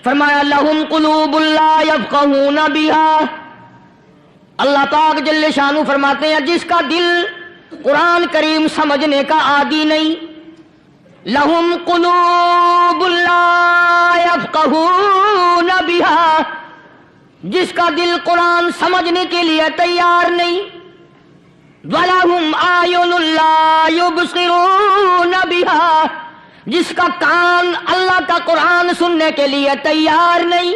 فرمایا لہم قلوب لا یفقہون بہا، اللہ پاک جل شانہ فرماتے ہیں جس کا دل قرآن کریم سمجھنے کا عادی نہیں، لہم قلوب لا یفقہون بہا، جس کا دل قرآن سمجھنے کے لیے تیار نہیں، وَلَهُمْ أَعْيُنٌ لَا يُبْصِرُونَ بِهَا، جس کا کان اللہ کا قرآن سننے کے لیے تیار نہیں،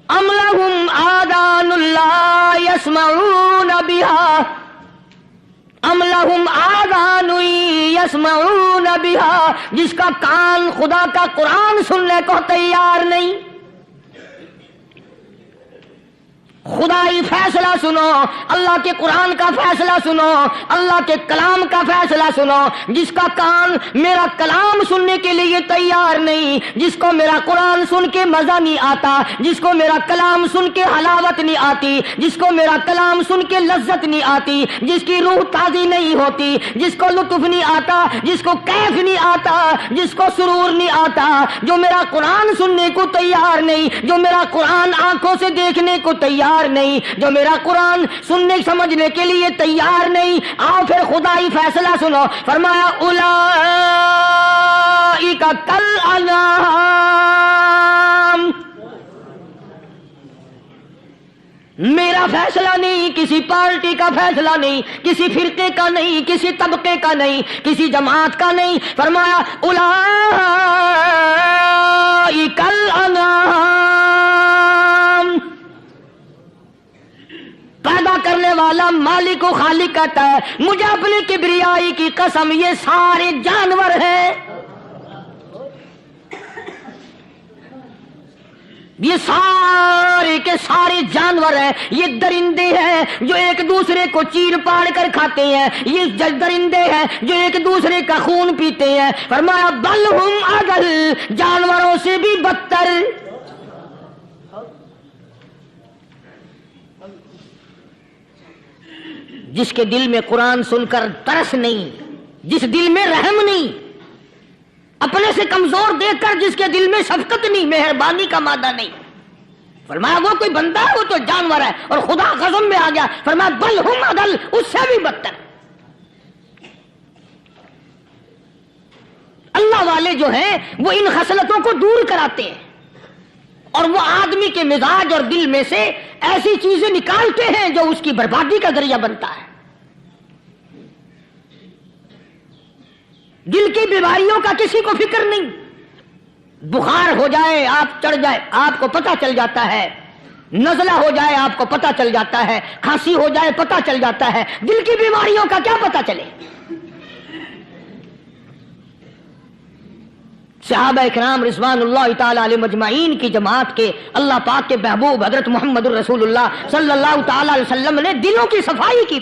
أَمْ لَهُمْ آذَانٌ لَا يَسْمَعُونَ بِهَا، أَمْ لَهُمْ آذَانٌ يَسْمَعُونَ بِهَا، جس کا کان خدا کا قرآن سننے کو تیار نہیں۔ خدائی فیصلہ سنو، اللہ کے قرآن کا فیصلہ سنو، اللہ کے کلام کا فیصلہ سنو، جس کا کان میرا کلام سننے کے لیے تیار نہیں، جس کو میرا قرآن سن کے مزہ نہیں آتا، جس کو میرا کلام سن کے حلاوت نہیں آتی، جس کو میرا کلام سن کے لذت نہیں آتی، جس کی روح تازی نہیں ہوتی، جس کو لطف نہیں آتا، جس کو کیف نہیں آتا، جس کو سرور نہیں آتا، جو میرا قرآن سننے کو تیار نہیں، جو میرا قرآن آنکھوں سے دیکھنے کو تیار نہیں، جو میرا قرآن سننے سمجھنے کے لیے تیار نہیں، آؤ پھر خدائی فیصلہ سنو، فرمایا اولئک کالانعام، میرا فیصلہ نہیں، کسی پارٹی کا فیصلہ نہیں، کسی فرقے کا نہیں، کسی طبقے کا نہیں، کسی جماعت کا نہیں، فرمایا اولئک الانعام، پیدا کرنے والا مالک و خالق کہتا ہے مجھے اپنی کبریائی کی قسم یہ سارے جانور ہیں، یہ سارے کے سارے جانور ہیں، یہ درندے ہیں جو ایک دوسرے کو چیر پاڑ کر کھاتے ہیں، یہ درندے ہیں جو ایک دوسرے کا خون پیتے ہیں، فرمایا بل ہم اضل، جانوروں سے بھی بدتر۔ جس کے دل میں قرآن سن کر ترس نہیں، جس دل میں رحم نہیں، اپنے سے کمزور دیکھ کر جس کے دل میں شفقت نہیں، مہربانی کا مادہ نہیں، فرمایا وہ کوئی بندہ ہے، وہ تو جانور ہے، اور خدا غضب میں آ گیا، فرمایا بل ہم اضل، اس سے بھی بدتر۔ اللہ والے جو ہیں وہ ان خصلتوں کو دور کراتے ہیں، اور وہ آدمی کے مزاج اور دل میں سے ایسی چیزیں نکالتے ہیں جو اس کی بربادی کا ذریعہ بنتا ہے۔ دل کی بیماریوں کا کسی کو فکر نہیں، بخار ہو جائے آپ چڑھ جائے آپ کو پتہ چل جاتا ہے، نزلہ ہو جائے آپ کو پتہ چل جاتا ہے، کھانسی ہو جائے پتہ چل جاتا ہے، دل کی بیماریوں کا کیا پتہ چلے؟ صحابہ اکرام رضوان اللہ تعالی علیہ مجمعین کی جماعت کے اللہ پاک کے محبوب حضرت محمد الرسول اللہ صلی اللہ تعالی علیہ وسلم نے دلوں کی صفائی کی۔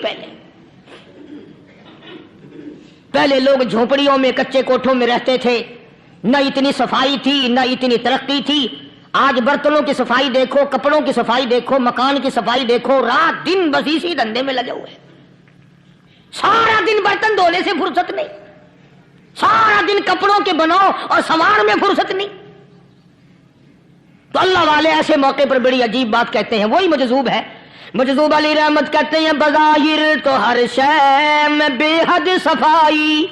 پہلے لوگ جھونپڑیوں میں کچے کوٹھوں میں رہتے تھے، نہ اتنی صفائی تھی نہ اتنی ترقی تھی۔ آج برتنوں کی صفائی دیکھو، کپڑوں کی صفائی دیکھو، مکان کی صفائی دیکھو، رات دن بس اسی دھندے میں لگے ہوئے، سارا دن برتن دھونے سے فرصت نہیں، سارا دن کپڑوں کے بناؤ اور سنوار میں فرصت نہیں۔ تو اللہ والے ایسے موقع پر بڑی عجیب بات کہتے ہیں، وہی مجذوب ہے، مجذوب علی رحمت کہتے ہیں بظاہر تو ہر شے میں بے حد صفائی،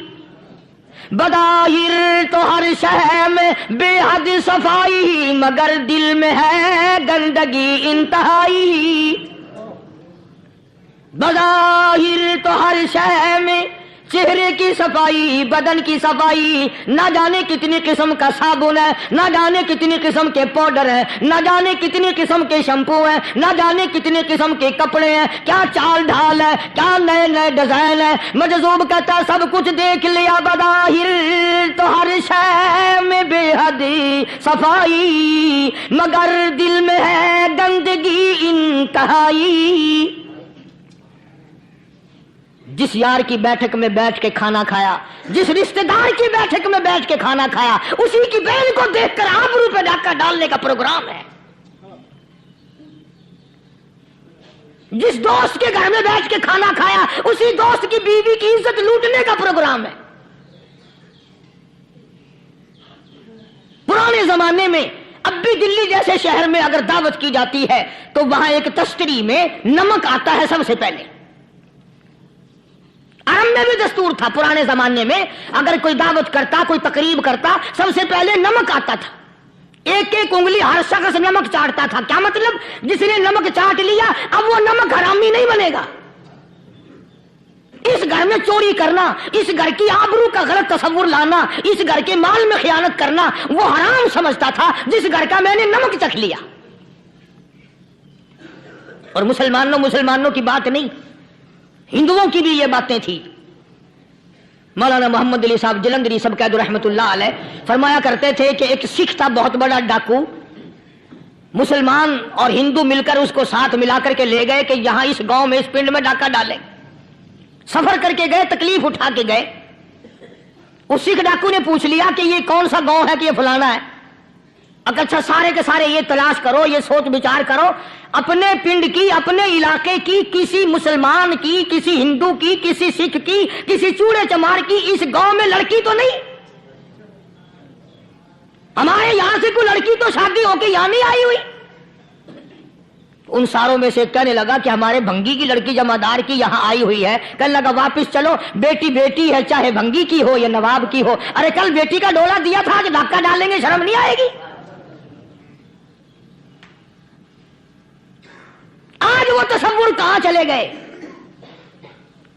بظاہر تو ہر شے میں بے حد صفائی، مگر دل میں ہے گندگی انتہائی۔ بظاہر تو ہر شے میں چہرے کی صفائی، بدن کی صفائی، نہ جانے کتنی قسم کا صابن ہے، نہ جانے کتنی قسم کے پاؤڈر ہیں، نہ جانے کتنی قسم کے شیمپو ہیں، نہ جانے کتنی قسم کے کپڑے ہیں، کیا چال ڈھال ہے، کیا نئے نئے ڈیزائن ہے۔ مجذوب کہتا ہے سب کچھ دیکھ لیا، بظاہر تو ہر شے میں بے حد صفائی، مگر دل میں ہے گندگی انتہائی۔ جس یار کی بیٹھک میں بیٹھ کے کھانا کھایا، جس رشتہ دار کی بیٹھک میں بیٹھ کے کھانا کھایا، اسی کی بہن کو دیکھ کر آبرو پہ ڈاکہ ڈالنے کا پروگرام ہے۔ جس دوست کے گھر میں بیٹھ کے کھانا کھایا، اسی دوست کی بیوی کی عزت لوٹنے کا پروگرام ہے۔ زمانے میں اب بھی دلی جیسے شہر میں اگر دعوت کی جاتی ہے تو وہاں ایک تشتری میں نمک آتا ہے سب سے پہلے. عرب میں بھی دستور تھا پرانے زمانے میں، اگر کوئی دعوت کرتا، کوئی تقریب کرتا، سب سے پہلے نمک آتا تھا. ایک ایک انگلی ہر شخص نمک چاٹتا تھا. کیا مطلب؟ جس نے نمک چاٹ لیا اب وہ نمک حرامی نہیں بنے گا. اس گھر میں چوری کرنا، اس گھر کی آبرو کا غلط تصور لانا، اس گھر کے مال میں خیانت کرنا وہ حرام سمجھتا تھا جس گھر کا میں نے نمک چکھ لیا. اور مسلمانوں کی بات نہیں، ہندوؤں کی بھی یہ باتیں تھی. مولانا محمد علی صاحب جلندری سب قید رحمت اللہ علیہ فرمایا کرتے تھے کہ ایک سکھ تھا بہت بڑا ڈاکو، مسلمان اور ہندو مل کر اس کو ساتھ ملا کر کے لے گئے کہ یہاں اس گاؤں میں اس پنڈ میں ڈاکہ ڈالیں. سفر کر کے گئے، تکلیف اٹھا کے گئے. اس سکھ ڈاکو نے پوچھ لیا کہ یہ کون سا گاؤں ہے کہ یہ فلانا ہے. اچھا سارے کے سارے یہ تلاش کرو، یہ سوچ بچار کرو، اپنے پنڈ کی، اپنے علاقے کی، کسی مسلمان کی، کسی ہندو کی، کسی سکھ کی، کسی چوڑے چمار کی اس گاؤں میں لڑکی تو نہیں؟ ہمارے یہاں سے کوئی لڑکی تو شادی ہو کے یہاں نہیں آئی ہوئی. ان ساروں میں سے کہنے لگا کہ ہمارے بھنگی کی لڑکی جمعدار کی یہاں آئی ہوئی ہے. کہنے لگا واپس چلو، بیٹی بیٹی ہے چاہے بھنگی کی ہو یا نواب کی ہو. ارے کل بیٹی کا ڈولا دیا تھا کہ دھکا ڈالیں گے، شرم نہیں آئے گی؟ آج وہ تصور کہاں چلے گئے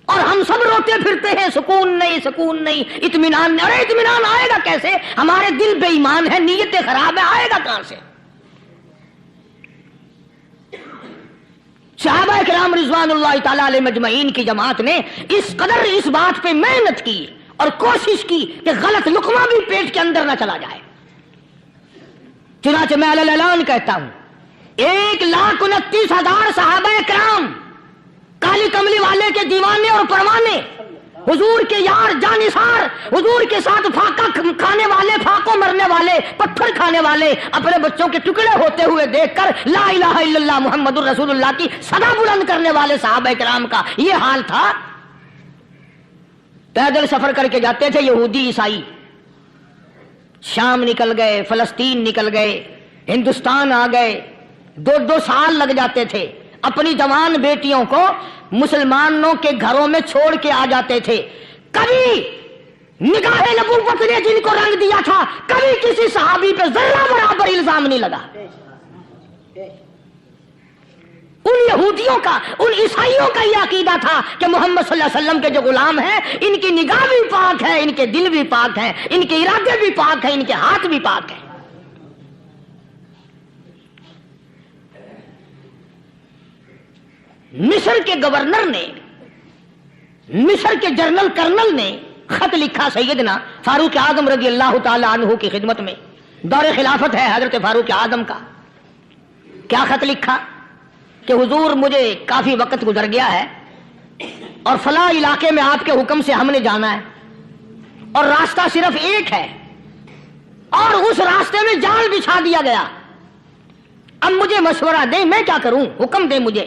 اور ہم سب روتے پھرتے ہیں سکون نہیں، سکون نہیں، اطمینان نہیں. ارے اطمینان آئے گا کیسے؟ ہمارے دل بے ایمان ہے، نیتیں خراب ہیں، آئے گا کہاں سے؟ صحابہ کرام رضوان اللہ تعالی علیہ مجمعین کی جماعت نے اس قدر اس بات پہ محنت کی اور کوشش کی کہ غلط لقمہ بھی پیٹ کے اندر نہ چلا جائے. چنانچہ میں علی الاعلان کہتا ہوں 1,29,000 صحابہ کرام کالی کملی والے کے دیوانے اور پروانے، حضور کے یار جانثار، حضور کے ساتھ پھاقا کھانے والے، پھاقوں مرنے والے، پتھر کھانے والے، اپنے بچوں کے ٹکڑے ہوتے ہوئے دیکھ کر لا الہ الا اللہ محمد الرسول اللہ کی صدا بلند کرنے والے صحابہ کرام کا یہ حال تھا. پیدل سفر کر کے جاتے تھے یہودی عیسائی، شام نکل گئے، فلسطین نکل گئے، ہندوستان آ گئے، 2 سال لگ جاتے تھے. اپنی جوان بیٹیوں کو مسلمانوں کے گھروں میں چھوڑ کے آ جاتے تھے. کبھی نگاہ نبوت نے جن کو رنگ دیا تھا، کبھی کسی صحابی پہ ذرہ برابر الزام نہیں لگا. ان یہودیوں کا، ان عیسائیوں کا یہ عقیدہ تھا کہ محمد صلی اللہ علیہ وسلم کے جو غلام ہیں ان کی نگاہ بھی پاک ہے، ان کے دل بھی پاک ہیں، ان کے ارادے بھی پاک ہیں، ان کے ہاتھ بھی پاک ہیں. مصر کے گورنر نے، مصر کے جنرل کرنل نے خط لکھا سیدنا فاروق اعظم رضی اللہ تعالی عنہ کی خدمت میں. دور خلافت ہے حضرت فاروق اعظم کا. کیا خط لکھا کہ حضور مجھے کافی وقت گزر گیا ہے اور فلاں علاقے میں آپ کے حکم سے ہم نے جانا ہے اور راستہ صرف ایک ہے اور اس راستے میں جال بچھا دیا گیا. اب مجھے مشورہ دیں میں کیا کروں، حکم دیں مجھے.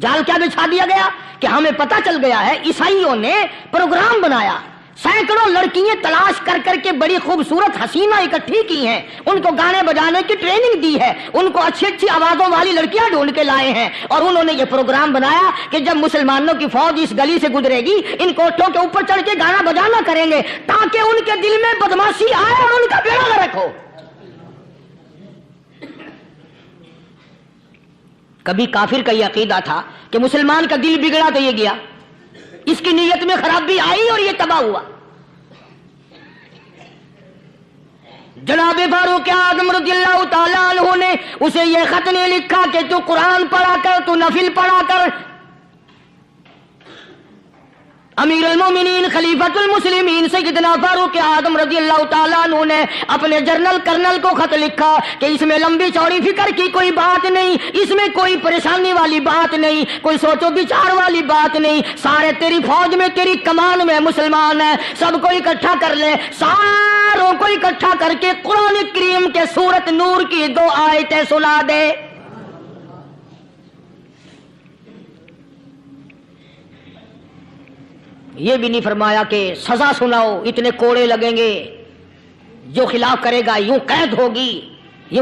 جال کیا بچھا دیا گیا کہ ہمیں پتا چل گیا ہے عیسائیوں نے پروگرام بنایا، سینکڑوں لڑکیاں تلاش کر کر کے بڑی خوبصورت حسینہ اکٹھی کی ہیں، ان کو گانے بجانے کی ٹریننگ دی ہے، ان کو اچھی اچھی آوازوں والی لڑکیاں ڈھونڈ کے لائے ہیں اور انہوں نے یہ پروگرام بنایا کہ جب مسلمانوں کی فوج اس گلی سے گزرے گی ان کوٹھوں کے اوپر چڑھ کے گانا بجانا کریں گے تاکہ ان کے دل میں بدماشی آئے اور ان کا بیڑا غرق ہو. کبھی کافر کا یہ عقیدہ تھا کہ مسلمان کا دل بگڑا تو یہ گیا، اس کی نیت میں خرابی آئی اور یہ تباہ ہوا. جناب فاروق اعظم رضی اللہ تعالیٰ عنہ نے اسے یہ خط نہیں لکھا کہ تو قرآن پڑھا کر، تو نفل پڑھا کر. امیر المومنین خلیفۃ المسلمین سیدنا فاروق اعظم رضی اللہ تعالیٰ عنہ نے اپنے جنرل کرنل کو خط لکھا کہ اس میں لمبی چوڑی فکر کی کوئی بات نہیں، اس میں کوئی پریشانی والی بات نہیں، کوئی سوچو بچار والی بات نہیں. سارے تیری فوج میں، تیری کمان میں مسلمان ہیں، سب کو اکٹھا کر لے، ساروں کو اکٹھا کر کے قرآن کریم کے سورت نور کی 2 آیتیں سنا دے. یہ بھی نہیں فرمایا کہ سزا سناؤ، اتنے کوڑے لگیں گے، جو خلاف کرے گا یوں قید ہوگی. یہ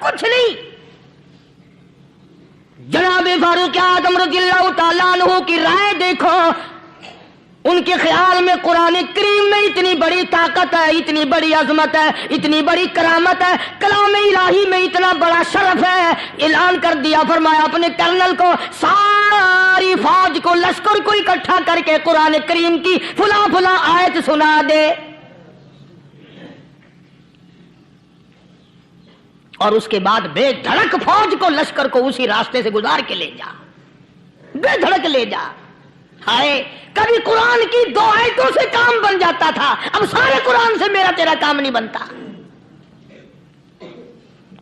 کچھ نہیں۔ جناب فاروق اعظم رضی اللہ تعالیٰ عنہ کی رائے دیکھو، ان کے خیال میں قرآن کریم میں اتنی بڑی طاقت ہے، اتنی بڑی عظمت ہے، اتنی بڑی کرامت ہے، کلام الہی میں اتنا بڑا شرف ہے۔ اعلان کر دیا، فرمایا اپنے کرنل کو ساری فوج کو، لشکر کو اکٹھا کر کے قرآن کریم کی فلاں فلاں آیت سنا دے، اور اس کے بعد بے دھڑک فوج کو، لشکر کو اسی راستے سے گزار کے لے جا، بے دھڑک لے جا۔ ہائے کبھی قرآن کی 2 آیتوں سے کام بن جاتا تھا، اب سارے قرآن سے میرا تیرا کام نہیں بنتا۔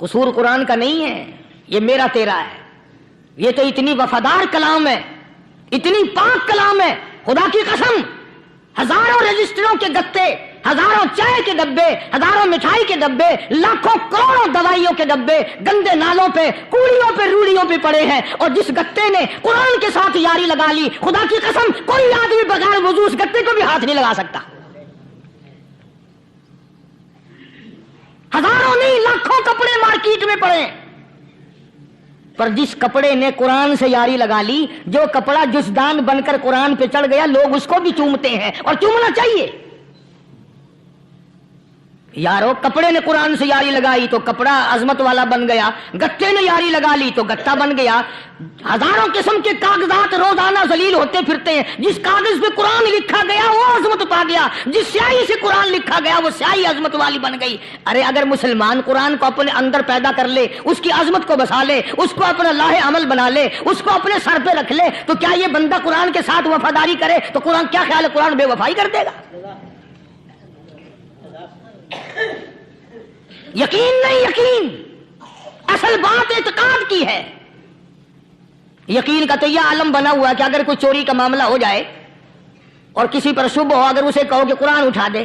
قصور قرآن کا نہیں ہے، یہ میرا تیرا ہے۔ یہ تو اتنی وفادار کلام ہے، اتنی پاک کلام ہے، خدا کی قسم ہزاروں رجسٹروں کے گتے، ہزاروں چائے کے ڈبے، ہزاروں مٹھائی کے ڈبے، لاکھوں کروڑوں دوائیوں کے ڈبے گندے نالوں پہ، کوڑیوں پہ، روڑیوں پہ پڑے ہیں، اور جس گتے نے قرآن کے ساتھ یاری لگا لی، خدا کی قسم کوئی آدمی بغیر وضو اس گتے کو بھی ہاتھ نہیں لگا سکتا۔ ہزاروں نہیں، لاکھوں کپڑے مارکیٹ میں پڑے، پر جس کپڑے نے قرآن سے یاری لگا لی، جو کپڑا جزدان بن کر قرآن پہ چڑھ گیا، لوگ اس کو بھی چومتے ہیں، اور چومنا چاہیے۔ یارو کپڑے نے قرآن سے یاری لگائی تو کپڑا عظمت والا بن گیا، گتے نے یاری لگا لی تو گتا بن گیا۔ ہزاروں قسم کے کاغذات روزانہ ذلیل ہوتے پھرتے ہیں، جس کاغذ پہ قرآن لکھا گیا وہ عظمت پا گیا، جس سیاہی سے قرآن لکھا گیا وہ سیاہی عظمت والی بن گئی۔ ارے اگر مسلمان قرآن کو اپنے اندر پیدا کر لے، اس کی عظمت کو بسا لے، اس کو اپنا لاہ عمل بنا لے، اس کو اپنے سر پہ رکھ لے، تو کیا یہ بندہ قرآن کے ساتھ وفاداری کرے تو قرآن کیا خیال ہے قرآن بے وفائی کر دے گا؟ یقین نہیں، یقین اصل بات اعتقاد کی ہے۔ یقین کا تو یہ عالم بنا ہوا ہے کہ اگر کوئی چوری کا معاملہ ہو جائے اور کسی پر شبہ ہو، اگر اسے کہو کہ قرآن اٹھا دے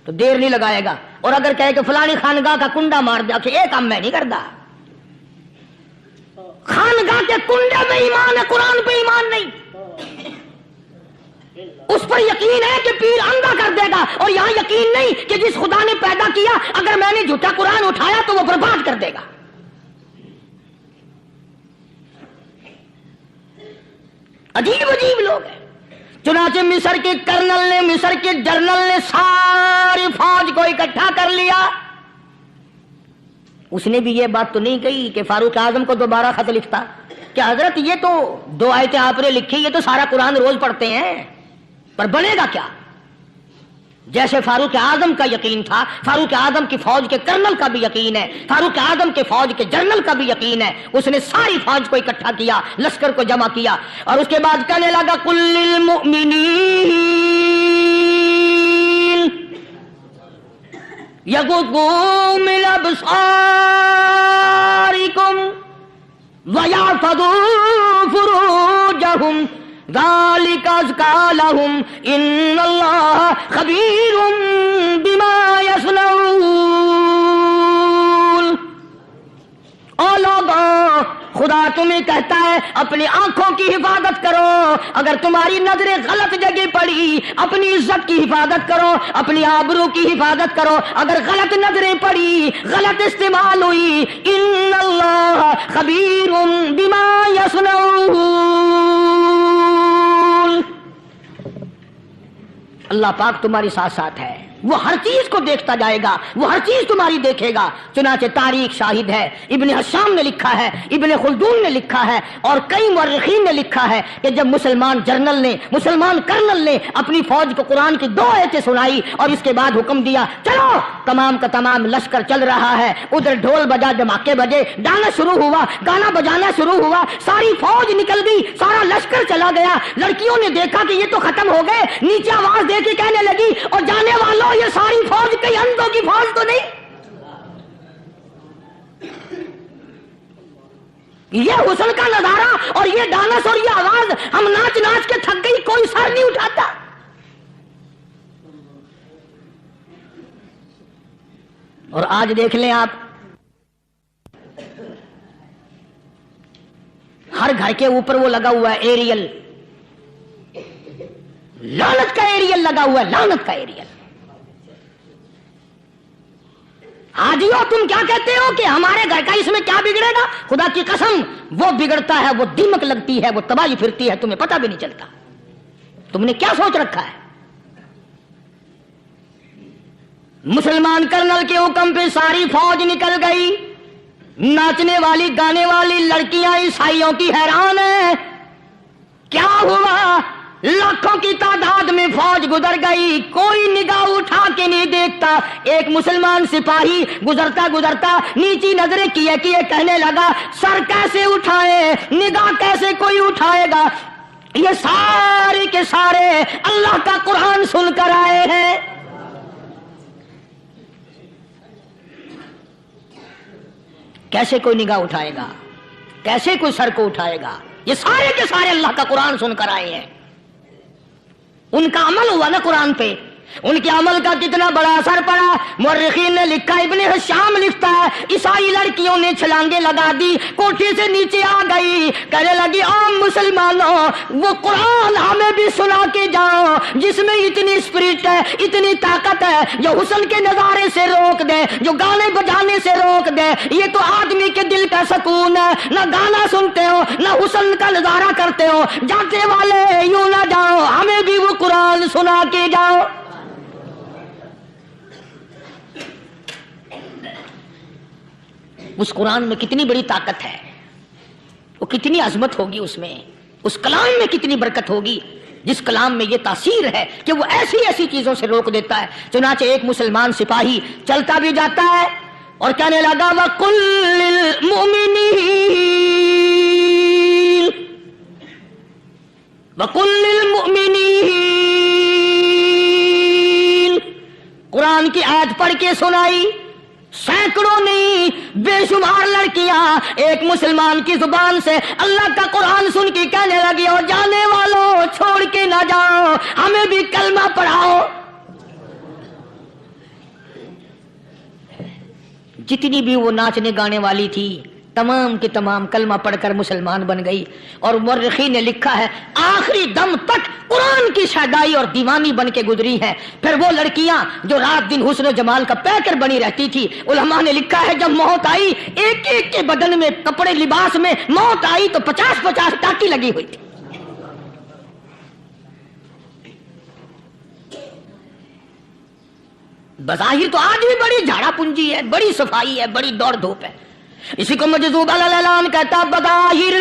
تو دیر نہیں لگائے گا، اور اگر کہے کہ فلانی خانگاہ کا کنڈا مار دیا، کہ یہ کام میں نہیں کرتا۔ خانگاہ کے کنڈے پہ ایمان ہے، قرآن پہ ایمان نہیں۔ اس پر یقین ہے کہ پیر اندھا کر دے گا، اور یہاں یقین نہیں کہ جس خدا نے پیدا کیا اگر میں نے جھوٹا قرآن اٹھایا تو وہ برباد کر دے گا۔ عجیب عجیب لوگ ہیں۔ چنانچہ مصر کے کرنل نے، مصر کے جنرل نے ساری فوج کو اکٹھا کر لیا۔ اس نے بھی یہ بات تو نہیں کہی کہ فاروق اعظم کو دوبارہ خط لکھتا کہ حضرت یہ تو 2 آیتیں آپ نے لکھی، یہ تو سارا قرآن روز پڑھتے ہیں، پر بنے گا کیا؟ جیسے فاروق اعظم کا یقین تھا، فاروق اعظم کی فوج کے کرنل کا بھی یقین ہے، فاروق اعظم کے فوج کے جنرل کا بھی یقین ہے۔ اس نے ساری فوج کو اکٹھا کیا، لشکر کو جمع کیا، اور اس کے بعد کہنے لگا قل للمؤمنین یغضوا من ابصارکم ویحفظوا فروجہم ذالک ازکی لہم ان اللہ خبیر بما یصنعون۔ او لوگو، خدا تمہیں کہتا ہے اپنی آنکھوں کی حفاظت کرو، اگر تمہاری نظریں غلط جگہ پڑی اپنی عزت کی حفاظت کرو، اپنی آبرو کی حفاظت کرو، اگر غلط نظریں پڑی، غلط استعمال ہوئی، ان اللہ خبیر بما یصنعون، اللہ پاک تمہاری ساتھ ساتھ ہے، وہ ہر چیز کو دیکھتا جائے گا، وہ ہر چیز تمہاری دیکھے گا۔ چنانچہ تاریخ شاہد ہے، ابن حشام نے لکھا ہے، ابن خلدون نے لکھا ہے، اور کئی مورخین نے لکھا ہے کہ جب مسلمان جنرل نے، مسلمان کرنل نے اپنی فوج کو قرآن کی 2 آیتیں سنائی اور اس کے بعد حکم دیا چلو، تمام کا تمام لشکر چل رہا ہے، ادھر ڈھول بجا، دھماکے بجے، گانا شروع ہوا، گانا بجانا شروع ہوا، ساری فوج نکل گئی، سارا لشکر چلا گیا۔ لڑکیوں نے دیکھا کہ یہ تو ختم ہو گئے، نیچے آواز دے کے کہنے لگی اور جانے والوں یہ ساری فوج کئی اندھوں کی فوج تو نہیں؟ یہ حسن کا نظارہ اور یہ ڈانس اور یہ آواز، ہم ناچ ناچ کے تھک گئی، کوئی سر نہیں اٹھاتا۔ اور آج دیکھ لیں آپ، ہر گھر کے اوپر وہ لگا ہوا ہے ایریل، لعنت کا ایریل لگا ہوا ہے، لعنت کا ایریل۔ حاجیو تم کیا کہتے ہو کہ ہمارے گھر کا اس میں کیا بگڑے گا؟ خدا کی قسم وہ بگڑتا ہے، وہ دیمک لگتی ہے، وہ تباہی پھرتی ہے، تمہیں پتہ بھی نہیں چلتا۔ تم نے کیا سوچ رکھا ہے؟ مسلمان کرنل کے حکم پہ ساری فوج نکل گئی، ناچنے والی گانے والی لڑکیاں عیسائیوں کی حیران ہیں، کیا ہوا؟ لاکھوں کی تعداد میں فوج گزر گئی، کوئی نگاہ اٹھا کے نہیں دیکھتا۔ ایک مسلمان سپاہی گزرتا گزرتا نیچی نظریں کیے کیے کہنے لگا سر کیسے اٹھائے، نگاہ کیسے کوئی اٹھائے گا؟ یہ سارے کے سارے اللہ کا قرآن سن کر آئے ہیں۔ کیسے کوئی نگاہ اٹھائے گا؟ کیسے کوئی سر کو اٹھائے گا؟ یہ سارے کے سارے اللہ کا قرآن سن کر آئے ہیں۔ ان کا عمل ہوا نا قرآن پہ، ان کے عمل کا کتنا بڑا اثر پڑا۔ مورخین نے لکھا، ابن حشام لکھتا ہے عیسائی لڑکیوں نے چھلانگیں لگا دی، کوٹھی سے نیچے آ گئی، کہنے لگی عام مسلمانوں وہ قرآن ہمیں بھی سنا کے جاؤ جس میں اتنی اسپرٹ ہے، اتنی طاقت ہے، جو حسن کے نظارے سے روک دے، جو گانے بجانے سے روک دے۔ یہ تو آدمی کے دل کا سکون ہے، نہ گانا سنتے ہو نہ حسن کا نظارہ کرتے ہو، جاتے والے یوں نہ جاؤ، ہمیں بھی وہ قرآن سنا کے جاؤ۔ اس قرآن میں کتنی بڑی طاقت ہے، وہ کتنی عظمت ہوگی، اس میں اس کلام میں کتنی برکت ہوگی، جس کلام میں یہ تاثیر ہے کہ وہ ایسی ایسی چیزوں سے روک دیتا ہے۔ چنانچہ ایک مسلمان سپاہی چلتا بھی جاتا ہے اور کہنے لگا وَقُلْ لِلْمُؤْمِنِينَ، قرآن کی آیت پڑھ کے سنائی۔ سینکڑوں نہیں بے شمار لڑکیاں ایک مسلمان کی زبان سے اللہ کا قرآن سن کے کہنے لگی اور جانے والوں چھوڑ کے نہ جاؤ، ہمیں بھی کلمہ پڑھاؤ۔ جتنی بھی وہ ناچنے گانے والی تھی تمام کی تمام کلمہ پڑھ کر مسلمان بن گئی، اور مورخین نے لکھا ہے آخری دم تک قرآن کی شیدائی اور دیوانی بن کے گزری ہیں۔ پھر وہ لڑکیاں جو رات دن حسن و جمال کا پیکر بنی رہتی تھی، علماء نے لکھا ہے جب موت آئی ایک ایک کے بدن میں کپڑے لباس میں موت آئی تو 50-50 ٹاکی لگی ہوئی تھی۔ بظاہر تو آج بھی بڑی جھاڑا پنجی ہے، بڑی صفائی ہے، بڑی دوڑ دھوپ ہے۔ اسی کو مجذوب الاعلان کہتا بظاہر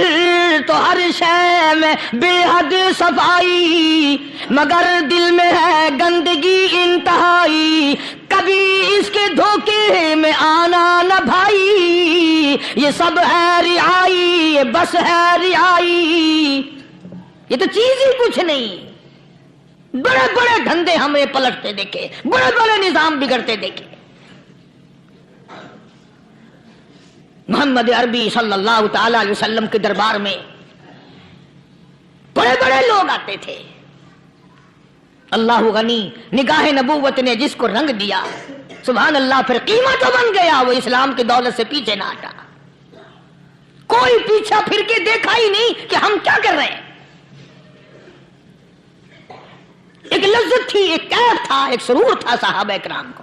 تو ہر شے میں بے حد صفائی، مگر دل میں ہے گندگی انتہائی، کبھی اس کے دھوکے میں آنا نہ بھائی، یہ سب ہے رعائی، یہ بس ہے رعائی۔ یہ تو چیز ہی کچھ نہیں، بڑے بڑے دھندے ہمیں پلٹتے دیکھے، بڑے بڑے نظام بگڑتے دیکھے۔ محمد عربی صلی اللہ تعالی علیہ وسلم کے دربار میں بڑے بڑے لوگ آتے تھے، اللہ غنی نگاہ نبوت نے جس کو رنگ دیا سبحان اللہ، پھر قیمت بن گیا، وہ اسلام کی دولت سے پیچھے نہ ہٹا، کوئی پیچھا پھر کے دیکھا ہی نہیں کہ ہم کیا کر رہے ہیں۔ ایک لذت تھی، ایک کیف تھا، ایک سرور تھا صحابہ کرام کو۔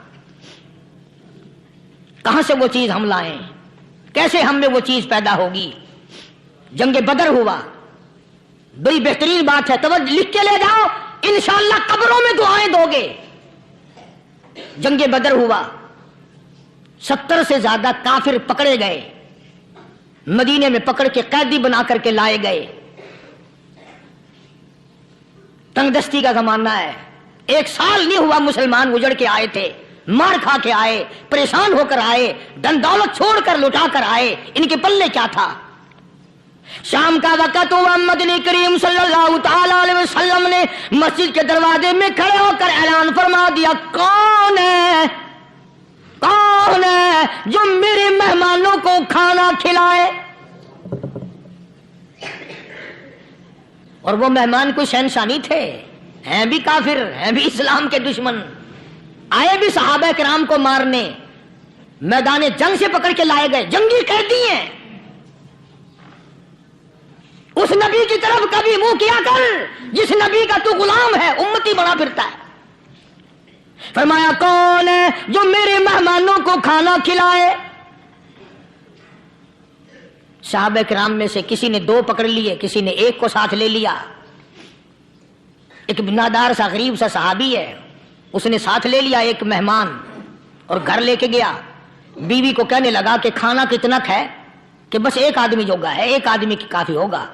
کہاں سے وہ چیز ہم لائیں، کیسے ہم میں وہ چیز پیدا ہوگی؟ جنگ بدر ہوا، بڑی بہترین بات ہے، توجہ لکھ کے لے جاؤ، انشاءاللہ قبروں میں دعائیں دو گے۔ جنگ بدر ہوا، 70 سے زیادہ کافر پکڑے گئے، مدینے میں پکڑ کے قیدی بنا کر کے لائے گئے۔ تنگ دستی کا زمانہ ہے، 1 سال نہیں ہوا مسلمان اجڑ کے آئے تھے، مار کھا کے آئے، پریشان ہو کر آئے، دن دولت چھوڑ کر لٹا کر آئے، ان کے پلے کیا تھا؟ شام کا وقت ہوا، مدنی کریم صلی اللہ تعالی علیہ وسلم نے مسجد کے دروازے میں کھڑے ہو کر اعلان فرما دیا، کون ہے کون ہے جو میرے مہمانوں کو کھانا کھلائے؟ اور وہ مہمان کوئی شہنشاہ نہیں تھے، ہیں بھی کافر، ہیں بھی اسلام کے دشمن، آئے بھی صحابہ کرام کو مارنے، میدان جنگ سے پکڑ کے لائے گئے، جنگی قیدی ہیں۔ اس نبی کی طرف کبھی منہ کیا کر جس نبی کا تو غلام ہے، امتی بنا پھرتا ہے۔ فرمایا کون ہے جو میرے مہمانوں کو کھانا کھلائے؟ صحابہ کرام میں سے کسی نے 2 پکڑ لیے، کسی نے 1 کو ساتھ لے لیا۔ ایک بنادار سا غریب سا صحابی ہے، اس نے ساتھ لے لیا ایک مہمان اور گھر لے کے گیا۔ بیوی کو کہنے لگا کہ کھانا کتنا ہے؟ کہ بس 1 آدمی جوگا ہے، 1 آدمی کی کافی ہوگا۔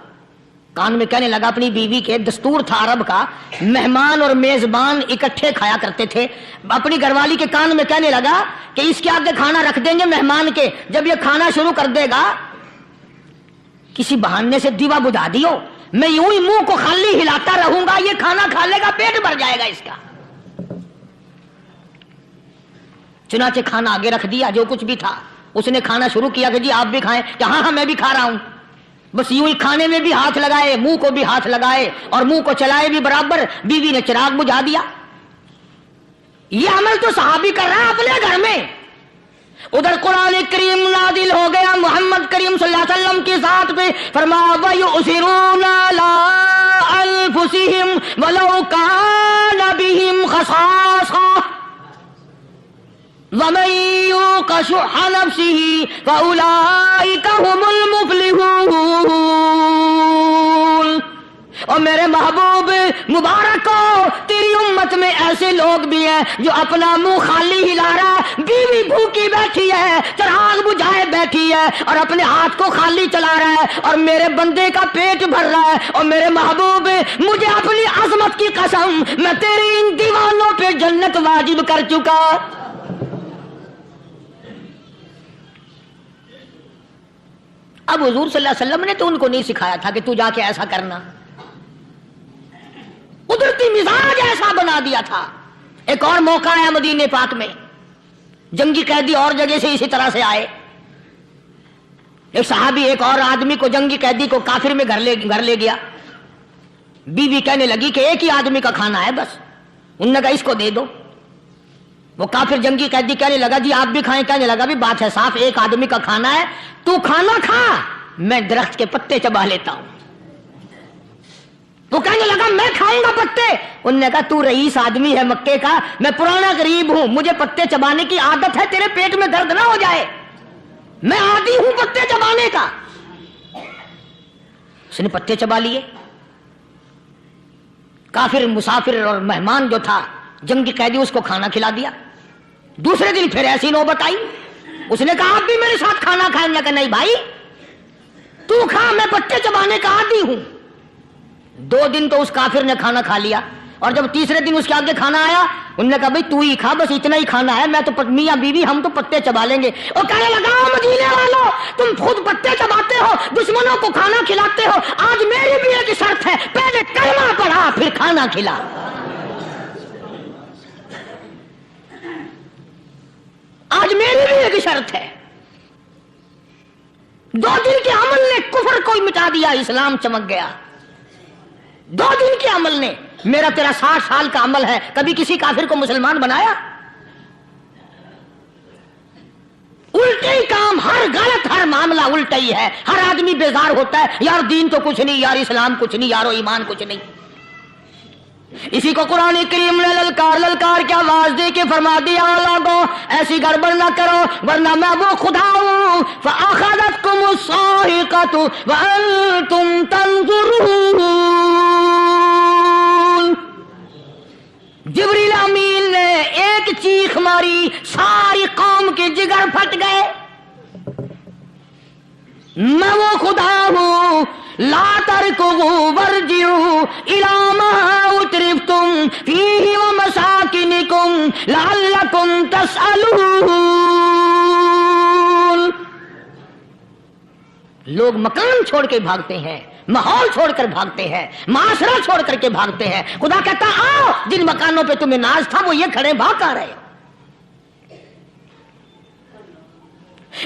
کان میں کہنے لگا اپنی بیوی کے، دستور تھا عرب کا، مہمان اور میزبان اکٹھے کھایا کرتے تھے۔ اپنی گھر والی کے کان میں کہنے لگا کہ اس کے آگے کھانا رکھ دیں گے مہمان کے، جب یہ کھانا شروع کر دے گا کسی بہانے سے دیوا بجھا دیو، میں یوں ہی منہ کو خالی ہلاتا رہوں گا، یہ کھانا کھا لے گا، پیٹ بھر جائے گا اس کا۔ چنانچہ کھانا آگے رکھ دیا، جو کچھ بھی تھا۔ اس نے کھانا شروع کیا کہ جی آپ بھی کھائیں، کہ ہاں میں بھی کھا رہا ہوں۔ بس یوں ہی کھانے میں بھی ہاتھ لگائے، منہ کو بھی ہاتھ لگائے اور منہ کو چلائے بھی برابر۔ بیوی نے چراغ بجھا دیا۔ یہ عمل تو صحابی کر رہا ہے اپنے گھر میں۔ ادھر قرآن کریم نازل ہو گیا محمد کریم صلی اللہ علیہ وسلم کی ذات پہ، فرمایا وَيُؤْثِرُونَ عَلَىٰ أَنفُسِهِمْ وَلَوْ كَانَ بِهِمْ خَصَاصَةٌ وَمَن يُوقَ شُحَّ نَفْسِهِ فَأُولَٰئِكَ هُمُ الْمُفْلِحُونَ۔ اور میرے محبوب مبارک ہو، تیری امت میں ایسے لوگ بھی ہیں جو اپنا منہ خالی ہلا رہا ہے، بیوی بھوکی بیٹھی ہے، چراغ بجھائے بیٹھی ہے اور اپنے ہاتھ کو خالی چلا رہا ہے، اور میرے بندے کا پیٹ بھر رہا ہے۔ اور میرے محبوب مجھے اپنی عظمت کی قسم، میں تیری ان دیوانوں پہ جنت واجب کر چکا۔ اب حضور صلی اللہ علیہ وسلم نے تو ان کو نہیں سکھایا تھا کہ تو جا کے ایسا کرنا، قدرتی مزاج ایسا بنا دیا تھا۔ ایک اور موقع آیا مدینے پاک میں، جنگی قیدی اور جگہ سے اسی طرح سے آئے۔ ایک صحابی ایک اور آدمی کو، جنگی قیدی کو کافر میں گھر لے گیا۔ بیوی کہنے لگی کہ 1 ہی آدمی کا کھانا ہے بس۔ انہوں نے کہا اس کو دے دو۔ وہ کافر جنگی قیدی کہنے لگا جی آپ بھی کھائیں، کہنے لگا بھی بات ہے صاف، 1 آدمی کا کھانا ہے، تو کھانا کھا، میں درخت کے پتے چبا لیتا ہوں۔ وہ کہنے لگا میں کھاؤں گا پتے۔ انہوں نے کہا تو رئیس آدمی ہے مکے کا، میں پرانا غریب ہوں، مجھے پتے چبانے کی عادت ہے، تیرے پیٹ میں درد نہ ہو جائے، میں عادی ہوں پتے چبانے کا۔ اس نے پتے چبا لیے۔ کافر مسافر اور مہمان جو تھا جنگی قیدی، اس کو کھانا کھلا دیا۔ دوسرے دن پھر ایسی نوبت آئی، اس نے کہا آپ بھی میرے ساتھ کھانا کھائیں گے؟ کہ نہیں بھائی تو کھا، میں پتے چبانے کا عادی ہوں۔ 2 دن تو اس کافر نے کھانا کھا لیا، اور جب تیسرے دن اس کے آگے کھانا آیا، انہوں نے کہا بھائی تو ہی کھا، بس اتنا ہی کھانا ہے، میں تو میاں بیوی ہم تو پتے چبا لیں گے۔ اور کہنے لگا مدینے والوں تم خود پتے چباتے ہو، دشمنوں کو کھانا کھلاتے ہو، آج میری بھی ایک شرط ہے، پہلے کلمہ پڑھا پھر کھانا کھلا۔ آج میری بھی ایک شرط ہے۔ 2 دن کے عمل نے کفر کو مٹا دیا، اسلام چمک گیا۔ 2 دن کے عمل نے، میرا تیرا 60 سال کا عمل ہے، کبھی کسی کافر کو مسلمان بنایا؟ الٹے ہی کام، ہر غلط، ہر معاملہ الٹا ہی ہے۔ ہر آدمی بیزار ہوتا ہے، یار دین تو کچھ نہیں، یار اسلام کچھ نہیں، یارو ایمان کچھ نہیں۔ اسی کو قرآن کریم نے للکار کے آواز دے کے فرما دیا لوگوں ایسی گڑبڑ نہ کرو ورنہ میں وہ خدا ہوں۔ فَأَخَذَتْكُمُ الصَّاعِقَةُ وَأَنْتُمْ تَنظُرُونَ۔ جبریل امین نے ایک چیخ ماری، ساری قوم کے جگر پھٹ گئے۔ میں وہ خدا ہوں، لا ترکضوا وارجعوا الی ما اترفتم فیہ ومساکنکم لعلکم تسألون۔ لوگ مکان چھوڑ کے بھاگتے ہیں، ماحول چھوڑ کر بھاگتے ہیں، معاشرہ چھوڑ کر کے بھاگتے ہیں۔ خدا کہتا آؤ جن مکانوں پہ تمہیں ناز تھا وہ یہ کھڑے بھاگ آ رہے۔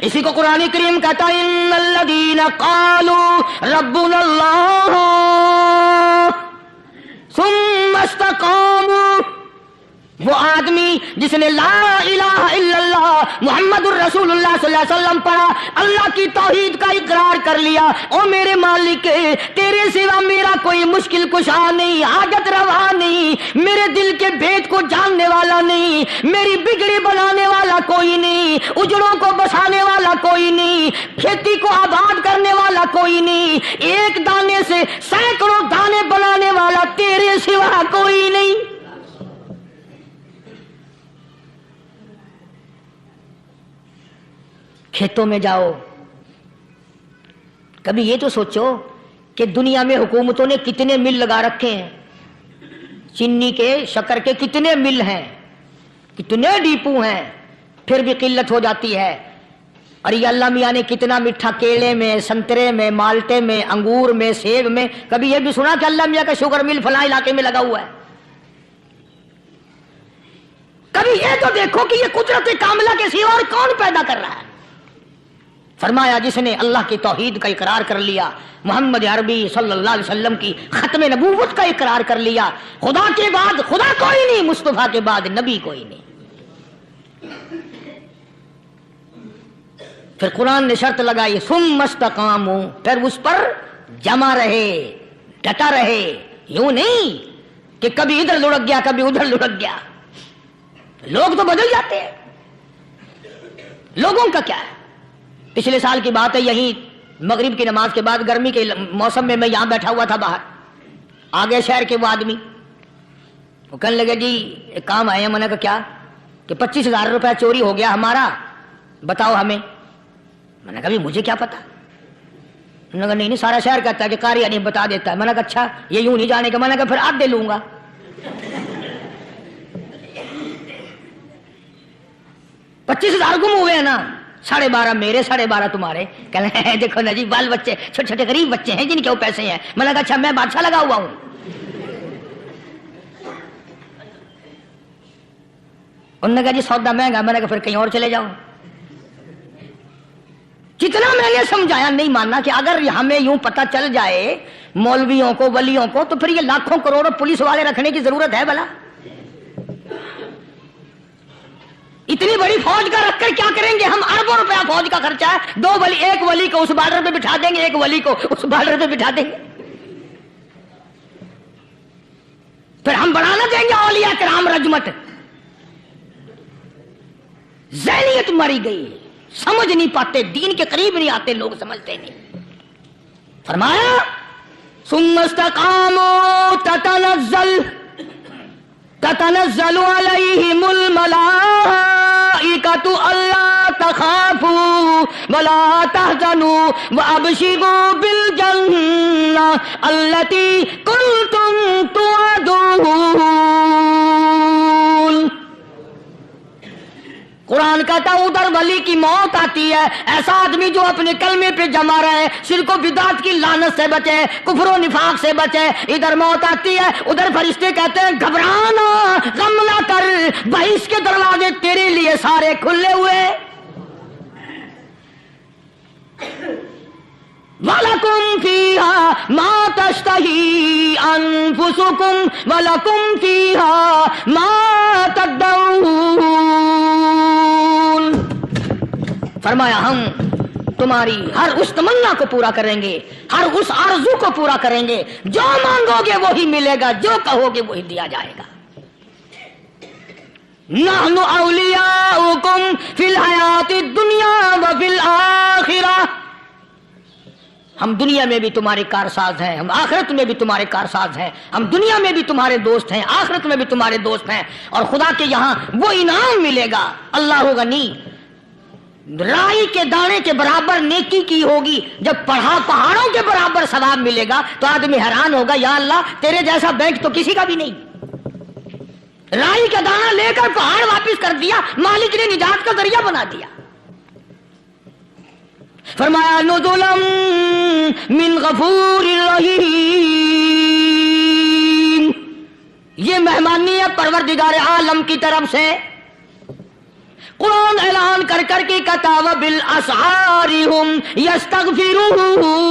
اسی کو قرآن کریم کہتا ہے ان الذین قالوا ربنا اللہ ثم استقاموا، وہ آدمی جس نے لا الہ الا اللہ محمد الرسول اللہ صلی اللہ علیہ وسلم پڑھا، اللہ کی توحید کا اقرار کر لیا، او میرے مالک تیرے سوا میرا کوئی مشکل کشا نہیں، حاجت روا نہیں، میرے دل کے بھید کو جاننے والا نہیں، میری بگڑی بنانے والا کوئی نہیں، اجڑوں کو بسانے والا کوئی نہیں، کھیتی کو آباد کرنے والا کوئی نہیں، ایک دانے سے سینکڑوں دانے بنانے والا تیرے سوا کوئی نہیں۔ کھیتوں میں جاؤ، کبھی یہ تو سوچو کہ دنیا میں حکومتوں نے کتنے مل لگا رکھے ہیں، چینی کے، شکر کے کتنے مل ہیں، کتنے ڈیپو ہیں، پھر بھی قلت ہو جاتی ہے۔ اور یہ اللہ میاں نے کتنا میٹھا کیلے میں، سنترے میں، مالٹے میں، انگور میں، سیب میں، کبھی یہ بھی سنا کہ اللہ میاں کا شوگر مل فلاں علاقے میں لگا ہوا ہے؟ کبھی یہ تو دیکھو کہ یہ قدرت کاملہ کے سوا اور کون پیدا کر رہا ہے؟ فرمایا جس نے اللہ کی توحید کا اقرار کر لیا، محمد عربی صلی اللہ علیہ وسلم کی ختم نبوت کا اقرار کر لیا، خدا کے بعد خدا کوئی نہیں، مصطفیٰ کے بعد نبی کوئی نہیں۔ پھر قرآن نے شرط لگائی ثم استقاموا، پھر اس پر جمع رہے، ڈٹا رہے، یوں نہیں کہ کبھی ادھر لڑک گیا کبھی ادھر لڑک گیا۔ لوگ تو بدل جاتے ہیں، لوگوں کا کیا ہے؟ پچھلے سال کی بات ہے، یہیں مغرب کی نماز کے بعد گرمی کے موسم میں میں یہاں بیٹھا ہوا تھا باہر، آگے شہر کے وہ آدمی، وہ کہنے لگے جی ایک کام آئے ہیں۔ میں نے کہا کیا؟ کہ 25,000 روپے چوری ہو گیا ہمارا، بتاؤ ہمیں۔ میں نے کہا بھی مجھے کیا پتا؟ انہوں نے کہا نہیں سارا شہر کہتا ہے کہ قاری نہیں بتا دیتا ہے۔ میں نے کہا اچھا یہ یوں نہیں جانے کا؟ میں نے کہا پھر آدھے لوں گا۔ 25,000 گم ہوئے ہیں نا، 12.5 میرے 12.5 تمہارے۔ کہنے ہیں دیکھو نا جی بال بچے چھوٹے چھوٹے غریب بچے ہیں جن کے وہ پیسے ہیں۔ میں نے کہا اچھا میں بادشاہ لگا ہوا ہوں؟ انہوں نے کہا جی سودا مہنگا۔ میں نے کہا پھر کہیں اور چلے جاؤ۔ جتنا میں نے سمجھایا نہیں ماننا کہ اگر ہمیں یوں پتہ چل جائے مولویوں کو ولیوں کو تو پھر یہ لاکھوں کروڑوں پولیس والے رکھنے کی ضرورت ہے بھلا؟ اتنی بڑی فوج کا رکھ کر کیا کریں گے ہم؟ اربوں روپیہ فوج کا خرچہ ہے، 2 ولی، ایک ولی کو اس بارڈر پہ بٹھا دیں گے، ایک ولی کو اس بارڈر پہ بٹھا دیں گے، پھر ہم بڑھا نہ دیں گے اولیاء کرام رجمت؟ ذہنیت مری گئی، سمجھ نہیں پاتے، دین کے قریب نہیں آتے لوگ، سمجھتے نہیں۔ فرمایا ثم استقاموا تتنزل علیہم الملائکۃ الا تخافوا ولا تحزنوا وابشروا بالجنہ التی کنتم توعدون۔ قرآن کہتا ہے ادھر ولی کی موت آتی ہے، ایسا آدمی جو اپنے کلمے پہ جمع رہے، شرک و بدعت کی لعنت سے بچے، کفر و نفاق سے بچے۔ ادھر موت آتی ہے، ادھر فرشتے کہتے ہیں گھبرانا، غم نہ کر، بہشت کے دروازے تیرے لیے سارے کھلے ہوئے۔ وَلَكُمْ فِيهَا مَا تَشْتَهِي أَنفُسُكُمْ وَلَكُمْ فِيهَا مَا تَدَّعُونَ۔ فرمایا ہم تمہاری ہر اس تمنا کو پورا کریں گے، ہر اس آرزو کو پورا کریں گے، جو مانگو گے وہی ملے گا، جو کہو گے وہی دیا جائے گا۔ نحن اولیاؤکم فی الحیات الدنیا وفی الآخرہ، ہم دنیا میں بھی تمہارے کارساز ہیں، ہم آخرت میں بھی تمہارے کارساز ہیں، ہم دنیا میں بھی تمہارے دوست ہیں، آخرت میں بھی تمہارے دوست ہیں، اور خدا کے یہاں وہ انعام ملے گا۔ اللہ غنی، رائی کے دانے کے برابر نیکی کی ہوگی، جب پہاڑوں کے برابر ثواب ملے گا تو آدمی حیران ہوگا، یا اللہ تیرے جیسا بینک تو کسی کا بھی نہیں۔ رائی کا دانہ لے کر پہاڑ واپس کر دیا، مالک نے نجات کا ذریعہ بنا دیا۔ فرمایا نزلا من غفور رحیم، یہ مہمانی ہے پروردگار عالم کی طرف سے۔ قرآن اعلان کر کر کے کہتا وبالاسحار هم یستغفرون۔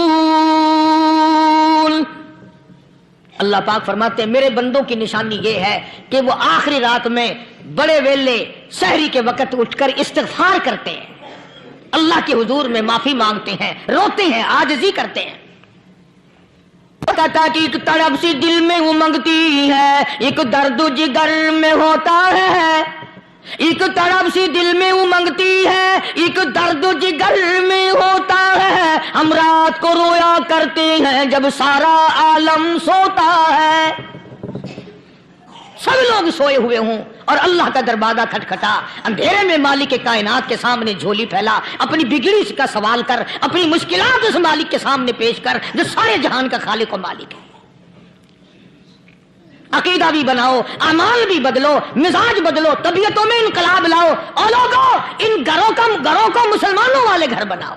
اللہ پاک فرماتے ہیں میرے بندوں کی نشانی یہ ہے کہ وہ آخری رات میں بڑے ویلے سحری کے وقت اٹھ کر استغفار کرتے ہیں، اللہ کے حضور میں معافی مانگتے ہیں، روتے ہیں، عاجزی کرتے ہیں. کہتا کہ ایک تڑپ سی دل میں امنگتی ہے، ایک درد جگر میں ہوتا ہے. ایک تڑپ سی دل میں امنگتی ہے، ایک درد جگر میں ہوتا ہے. ہم رات کو رویا کرتے ہیں جب سارا عالم سوتا ہے. سب لوگ سوئے ہوئے ہوں اور اللہ کا دروازہ کھٹکھٹا، اندھیرے میں مالک کائنات کے سامنے جھولی پھیلا، اپنی بگڑی کا سوال کر، اپنی مشکلات اس مالک کے سامنے پیش کر جو سارے جہان کا خالق و مالک ہے. عقیدہ بھی بناؤ، اعمال بھی بدلو، مزاج بدلو، طبیعتوں میں انقلاب لاؤ، اور لوگوں ان گھروں کو مسلمانوں والے گھر بناؤ.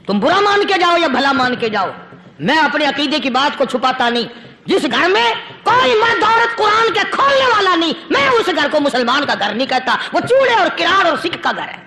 تم برا مان کے جاؤ یا بھلا مان کے جاؤ، میں اپنے عقیدے کی بات کو چھپاتا نہیں. جس گھر میں کوئی مرد عورت قرآن کے کھولنے والا نہیں، میں اس گھر کو مسلمان کا گھر نہیں کہتا، وہ چوڑے اور کرار اور سکھ کا گھر ہے.